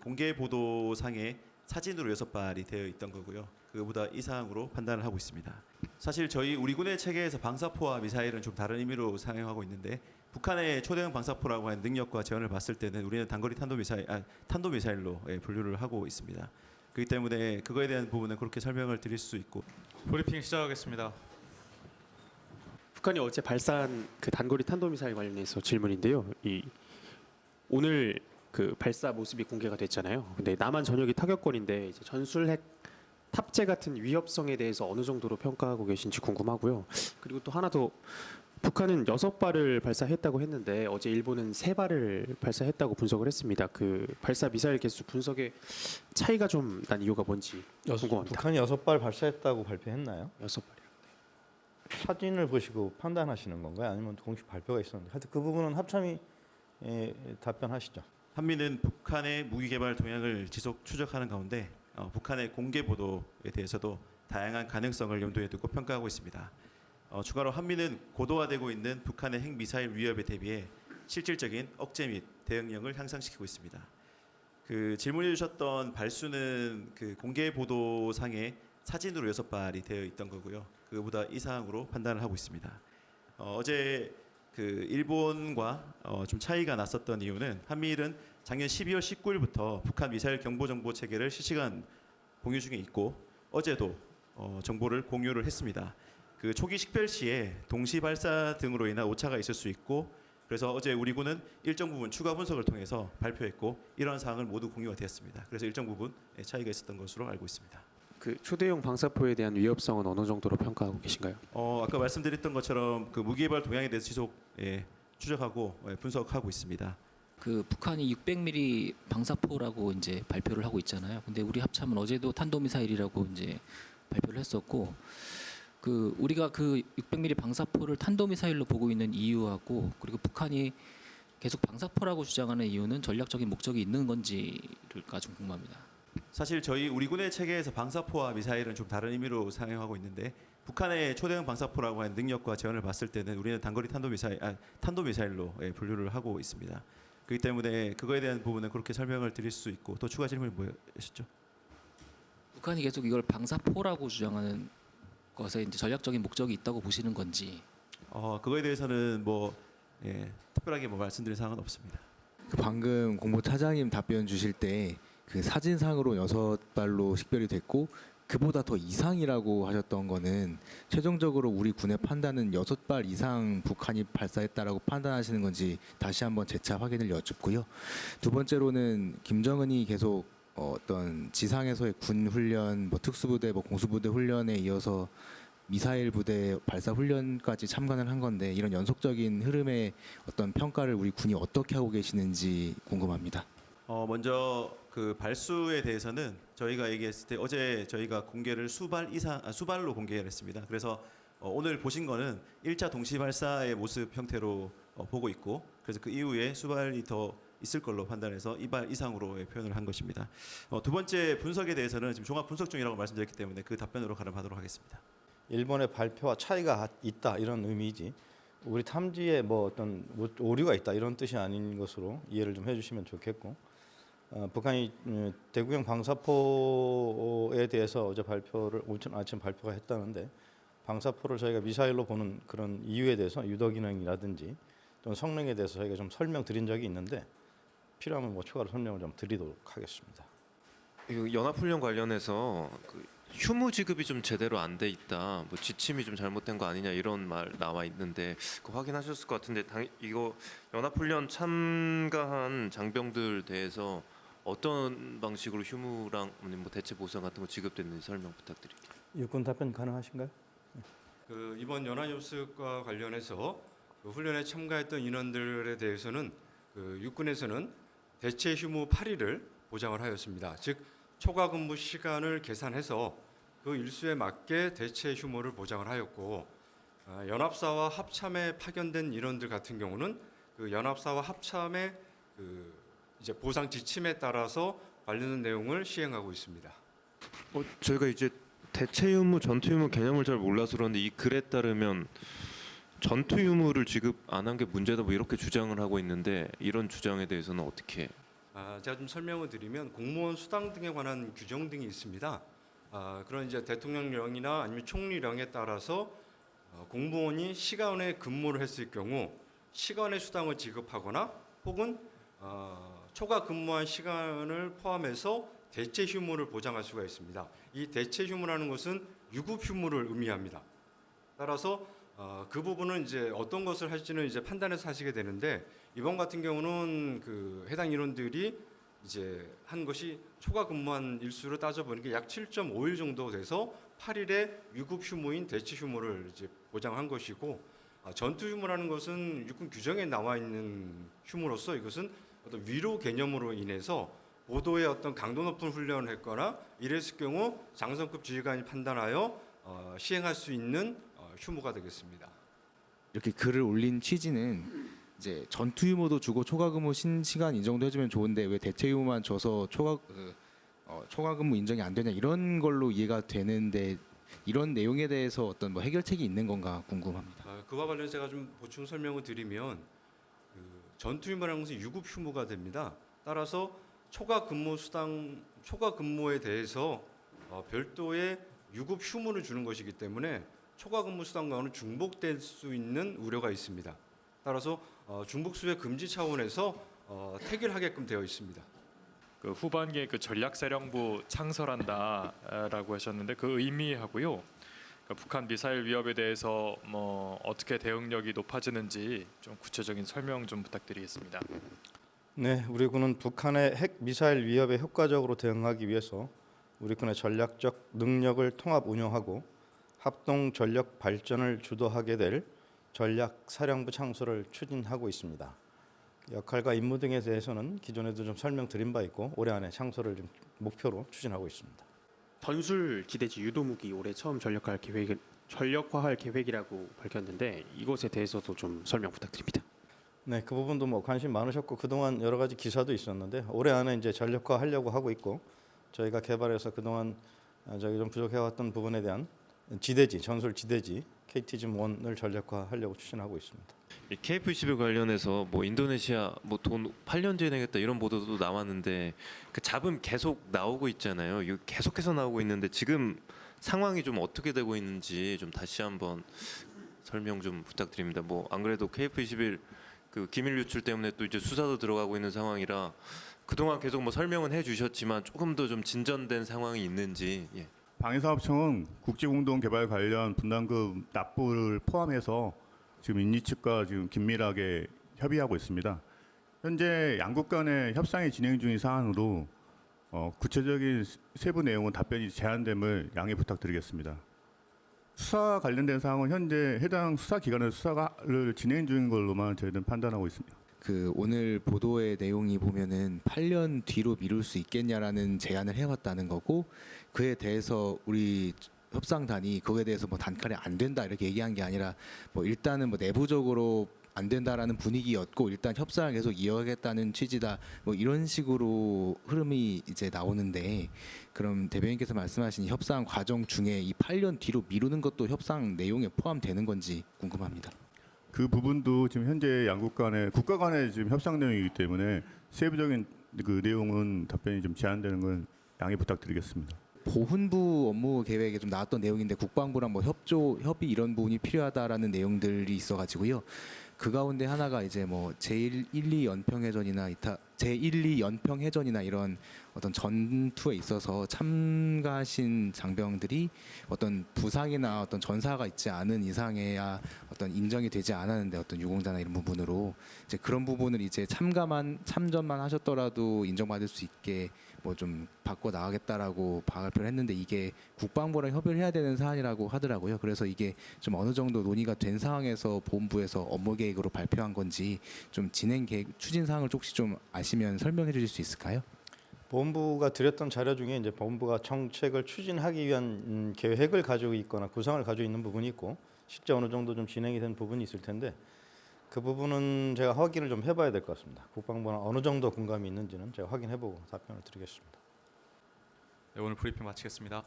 공개 보도상에 사진으로 6발이 되어 있던 거고요. 그거보다 이상으로 판단을 하고 있습니다. 사실 우리 군의 체계에서 방사포와 미사일은 좀 다른 의미로 사용하고 있는데 북한의 초대형 방사포라고 하는 능력과 재원을 봤을 때는 우리는 단거리 탄도미사일로 분류를 하고 있습니다. 그렇기 때문에 그거에 대한 부분은 그렇게 설명을 드릴 수 있고. 브리핑 시작하겠습니다. 북한이 어제 발사한 그 단거리 탄도미사일 관련해서 질문인데요. 오늘 그 발사 모습이 공개가 됐잖아요. 근데 남한 전역이 타격권인데 이제 전술핵 탑재 같은 위협성에 대해서 어느 정도로 평가하고 계신지 궁금하고요. 그리고 또 하나 더, 북한은 6발을 발사했다고 했는데 어제 일본은 3발을 발사했다고 분석을 했습니다. 그 발사 미사일 개수 분석에 차이가 좀 난 이유가 뭔지 궁금합니다. 북한이 6발 발사했다고 발표했나요? 6발이요. 사진을 보시고 판단하시는 건가요? 아니면 공식 발표가 있었는데 하여튼 그 부분은 합참이 답변하시죠. 한미는 북한의 무기 개발 동향을 지속 추적하는 가운데 북한의 공개 보도에 대해서도 다양한 가능성을 염두에 두고 평가하고 있습니다. 추가로 한미는 고도화되고 있는 북한의 핵미사일 위협에 대비해 실질적인 억제 및 대응력을 향상시키고 있습니다. 그 질문해 주셨던 발수는 그 공개 보도상에 사진으로 6발이 되어 있던 거고요. 그거보다 이상으로 판단을 하고 있습니다. 어제 그 일본과 좀 차이가 났었던 이유는 한미일은 작년 12월 19일부터 북한 미사일 경보 정보 체계를 실시간 공유 중에 있고 어제도 정보를 공유를 했습니다. 그 초기 식별 시에 동시 발사 등으로 인한 오차가 있을 수 있고 그래서 어제 우리 군은 일정 부분 추가 분석을 통해서 발표했고 이러한 사항을 모두 공유가 되었습니다. 그래서 일정 부분 차이가 있었던 것으로 알고 있습니다. 그 초대형 방사포에 대한 위협성은 어느 정도로 평가하고 계신가요? 아까 말씀드렸던 것처럼 그 무기개발 동향에 대해서 지속 추적하고 분석하고 있습니다. 그 북한이 600mm 방사포라고 이제 발표를 하고 있잖아요. 근데 우리 합참은 어제도 탄도미사일이라고 이제 발표를 했었고, 그 우리가 그 600mm 방사포를 탄도미사일로 보고 있는 이유하고 그리고 북한이 계속 방사포라고 주장하는 이유는 전략적인 목적이 있는 건지가 좀 궁금합니다. 사실 우리 군의 체계에서 방사포와 미사일은 좀 다른 의미로 사용하고 있는데 북한의 초대형 방사포라고 하는 능력과 재원을 봤을 때는 우리는 단거리 탄도미사일로 분류를 하고 있습니다. 그렇기 때문에 그거에 대한 부분은 그렇게 설명을 드릴 수 있고 또 추가 질문이 뭐였죠? 북한이 계속 이걸 방사포라고 주장하는 것에 이제 전략적인 목적이 있다고 보시는 건지. 그거에 대해서는 특별하게 말씀드릴 사항은 없습니다. 그 방금 공보차장님 답변 주실 때 그 사진상으로 6발로 식별이 됐고 그보다 더 이상이라고 하셨던 거는 최종적으로 우리 군의 판단은 6발 이상 북한이 발사했다라고 판단하시는 건지 다시 한번 재차 확인을 여쭙고요. 두 번째로는 김정은이 계속 어떤 지상에서의 군 훈련, 특수부대, 공수부대 훈련에 이어서 미사일 부대 발사 훈련까지 참관을 한 건데 이런 연속적인 흐름의 어떤 평가를 우리 군이 어떻게 하고 계시는지 궁금합니다. 먼저 그 발수에 대해서는 저희가 얘기했을 때 어제 저희가 공개를 수발로 공개를 했습니다. 그래서 오늘 보신 거는 1차 동시 발사의 모습 형태로 보고 있고 그래서 그 이후에 수발이 더 있을 걸로 판단해서 2발 이상으로 표현을 한 것입니다. 두 번째 분석에 대해서는 지금 종합 분석 중이라고 말씀드렸기 때문에 그 답변으로 가름하도록 하겠습니다. 일본의 발표와 차이가 있다 이런 의미이지 우리 탐지에 어떤 오류가 있다 이런 뜻이 아닌 것으로 이해를 좀 해주시면 좋겠고 북한이 대구형 방사포에 대해서 어제 오늘 아침 발표가 했다는데 방사포를 저희가 미사일로 보는 그런 이유에 대해서 유도 기능이라든지 또는 성능에 대해서 저희가 좀 설명드린 적이 있는데 필요하면 추가로 설명을 좀 드리도록 하겠습니다. 연합훈련 관련해서 그 휴무 지급이 좀 제대로 안 돼 있다, 지침이 좀 잘못된 거 아니냐 이런 말 나와 있는데 그 확인하셨을 것 같은데 이거 연합훈련 참가한 장병들 대해서 어떤 방식으로 휴무랑 대체 보상 같은 거 지급됐는지 설명 부탁드릴게요. 육군 답변 가능하신가요? 그 이번 연합연습과 관련해서 그 훈련에 참가했던 인원들에 대해서는 그 육군에서는 대체 휴무 8일을 보장을 하였습니다. 즉 초과 근무 시간을 계산해서 그 일수에 맞게 대체 휴무를 보장을 하였고 연합사와 합참에 파견된 인원들 같은 경우는 그 연합사와 합참의 그 이제 보상 지침에 따라서 관련된 내용을 시행하고 있습니다. 저희가 이제 대체 유무, 전투 유무 개념을 잘 몰라서 그런데 이 글에 따르면 전투 유무를 지급 안 한 게 문제다 이렇게 주장을 하고 있는데 이런 주장에 대해서는 어떻게 제가 좀 설명을 드리면 공무원 수당 등에 관한 규정 등이 있습니다. 그런 이제 대통령령이나 아니면 총리령에 따라서 공무원이 시간에 근무를 했을 경우 시간의 수당을 지급하거나 혹은 초과 근무한 시간을 포함해서 대체 휴무를 보장할 수가 있습니다. 이 대체 휴무라는 것은 유급 휴무를 의미합니다. 따라서 그 부분은 이제 어떤 것을 할지는 이제 판단해서 하시게 되는데 이번 같은 경우는 그 해당 인원들이 이제 한 것이 초과 근무한 일수로 따져 보니까 약 7.5일 정도 돼서 8일의 유급 휴무인 대체 휴무를 이제 보장한 것이고 전투 휴무라는 것은 육군 규정에 나와 있는 휴무로서 이것은 어떤 위로 개념으로 인해서 보도에 어떤 강도 높은 훈련을 했거나 이랬을 경우 장성급 지휘관이 판단하여 시행할 수 있는 휴무가 되겠습니다. 이렇게 글을 올린 취지는 이제 전투 유무도 주고 초과 근무 시간 인정도 해주면 좋은데 왜 대체 유무만 줘서 초과 근무 인정이 안 되냐 이런 걸로 이해가 되는데 이런 내용에 대해서 어떤 뭐 해결책이 있는 건가 궁금합니다. 그와 관련해서 제가 좀 보충 설명을 드리면 전투 휴무라는 것은 유급 휴무가 됩니다. 따라서 초과 근무에 대해서 별도의 유급 휴무를 주는 것이기 때문에 초과 근무 수당과는 중복될 수 있는 우려가 있습니다. 따라서 중복 수혜 금지 차원에서 태결하게끔 되어 있습니다. 그 후반기에 그 전략사령부 창설한다라고 하셨는데 그 의미하고요. 그러니까 북한 미사일 위협에 대해서 뭐 어떻게 대응력이 높아지는지 좀 구체적인 설명 좀 부탁드리겠습니다. 네, 우리 군은 북한의 핵 미사일 위협에 효과적으로 대응하기 위해서 우리 군의 전략적 능력을 통합 운영하고 합동 전력 발전을 주도하게 될 전략 사령부 창설을 추진하고 있습니다. 역할과 임무 등에 대해서는 기존에도 좀 설명드린 바 있고 올해 안에 창설을 좀 목표로 추진하고 있습니다. 전술 지대지 유도무기 올해 처음 전력화할 계획이라고 밝혔는데 이것에 대해서도 좀 설명 부탁드립니다. 네, 그 부분도 뭐 관심 많으셨고 그동안 여러 가지 기사도 있었는데 올해 안에 이제 전력화하려고 하고 있고 저희가 개발해서 그동안 저희 좀 부족해왔던 부분에 대한 지대지, 전술 지대지 KT즘-1을 전력화하려고 추진하고 있습니다. 이 KF-21 관련해서 뭐 인도네시아 뭐 돈 8년 뒤에 내겠다 이런 보도도 나왔는데 그 잡음 계속 나오고 있잖아요. 이거 계속해서 나오고 있는데 지금 상황이 좀 어떻게 되고 있는지 좀 다시 한번 설명 좀 부탁드립니다. 뭐 안 그래도 KF-21 그 기밀 유출 때문에 또 이제 수사도 들어가고 있는 상황이라 그동안 계속 뭐 설명은 해주셨지만 조금 더 좀 진전된 상황이 있는지. 예. 방위사업청은 국제공동 개발 관련 분담금 납부를 포함해서 지금 인리 측과 지금 긴밀하게 협의하고 있습니다. 현재 양국 간의 협상이 진행 중인 사안으로 구체적인 세부 내용은 답변이 제한됨을 양해 부탁드리겠습니다. 수사 관련된 사항은 현재 해당 수사 기관의 수사를 진행 중인 걸로만 저희는 판단하고 있습니다. 그 오늘 보도의 내용이 보면은 8년 뒤로 미룰 수 있겠냐라는 제안을 해왔다는 거고 그에 대해서 우리 협상단이 그거에 대해서 뭐 단칼에 안 된다 이렇게 얘기한 게 아니라 뭐 일단은 뭐 내부적으로 안 된다라는 분위기였고 일단 협상을 계속 이어가겠다는 취지다 뭐 이런 식으로 흐름이 이제 나오는데 그럼 대변인께서 말씀하신 협상 과정 중에 이 8년 뒤로 미루는 것도 협상 내용에 포함되는 건지 궁금합니다. 그 부분도 지금 현재 양국 간의 국가 간의 지금 협상 내용이기 때문에 세부적인 그 내용은 답변이 좀 제한되는 건 양해 부탁드리겠습니다. 보훈부 업무 계획에 좀 나왔던 내용인데 국방부랑 뭐 협의 이런 부분이 필요하다라는 내용들이 있어가지고요. 그 가운데 하나가 이제 뭐 제1, 2 연평해전이나 제1, 2 연평해전이나 이런 어떤 전투에 있어서 참가하신 장병들이 어떤 부상이나 어떤 전사가 있지 않은 이상에야 어떤 인정이 되지 않았는데 어떤 유공자나 이런 부분으로 이제 그런 부분을 이제 참전만 하셨더라도 인정받을 수 있게 뭐 좀 바꿔 나가겠다라고 발표를 했는데 이게 국방부랑 협의를 해야 되는 사안이라고 하더라고요. 그래서 이게 좀 어느 정도 논의가 된 상황에서 보훈부에서 업무 계획으로 발표한 건지 좀 진행 계획 추진 사항을 혹시 좀 아시면 설명해 주실 수 있을까요? 보훈부가 드렸던 자료 중에 이제 보훈부가 정책을 추진하기 위한 계획을 가지고 있거나 구상을 가지고 있는 부분이 있고 실제 어느 정도 좀 진행이 된 부분이 있을 텐데 그 부분은 제가 확인을 좀 해봐야 될 것 같습니다. 국방부는 어느 정도 공감이 있는지는 제가 확인해보고 답변을 드리겠습니다. 네, 오늘 브리핑 마치겠습니다.